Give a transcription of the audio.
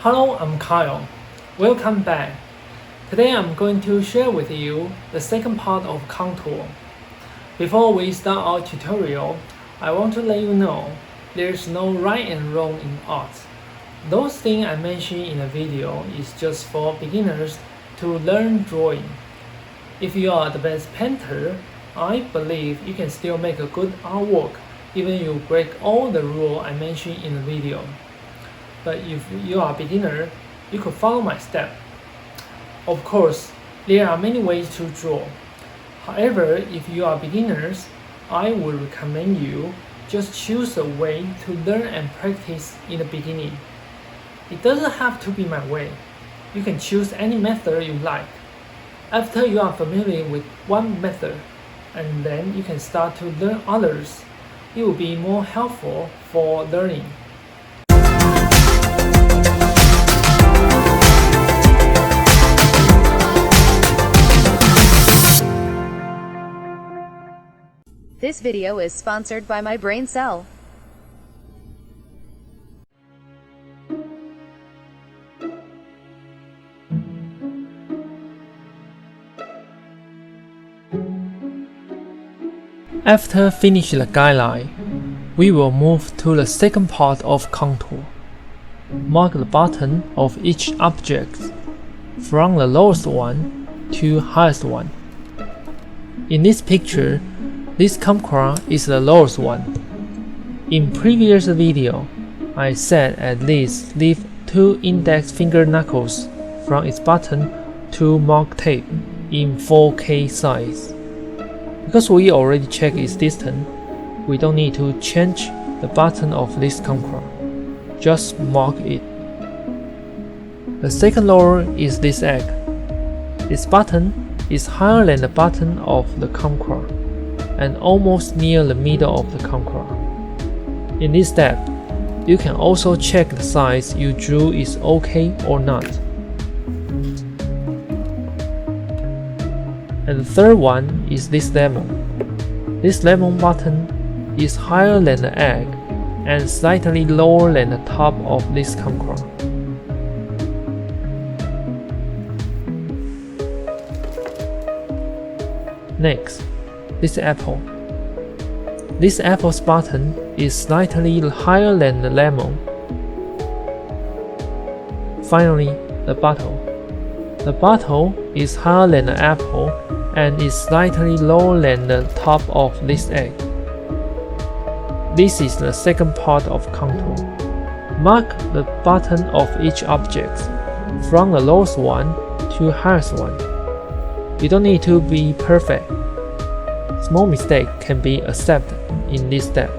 Hello, I'm Kyle. Welcome back. Today I'm going to share with you the second part of contour. Before we start our tutorial, I want to let you know there's no right and wrong in art. Those things I mentioned in the video is just for beginners to learn drawing. If you are the best painter, I believe you can still make a good artwork even you break all the rules I mentioned in the video. But if you are a beginner, you could follow my step. Of course, there are many ways to draw. However, if you are beginners, I would recommend you just choose a way to learn and practice in the beginning. It doesn't have to be my way. You can choose any method you like. After you are familiar with one method, and then you can start to learn others, it will be more helpful for learning. This video is sponsored by My Brain Cell. After finish the guideline, we will move to the second part of contour. Mark the bottom of each object, from the lowest one to highest one. In this picture, this camcra is the lowest one. In previous video, I said at least leave 2 index finger knuckles from its bottom to mark tape in 4K size. Because we already checked its distance, we don't need to change the bottom of this camcra. Just mark it. The second lower is this egg. Its bottom is higher than the bottom of the camcra and almost near the middle of the camcra. In this step, you can also check the size you drew is okay or not. And the third one is this lemon. This lemon bottom is higher than the egg and slightly lower than the top of this camcra. Next, this apple. This apple's bottom is slightly higher than the lemon. Finally, the bottle. The bottle is higher than the apple and is slightly lower than the top of this egg. This is the second part of contour. Mark the bottom of each object, from the lowest one to highest one. You don't need to be perfect. Small mistake can be accepted in this step.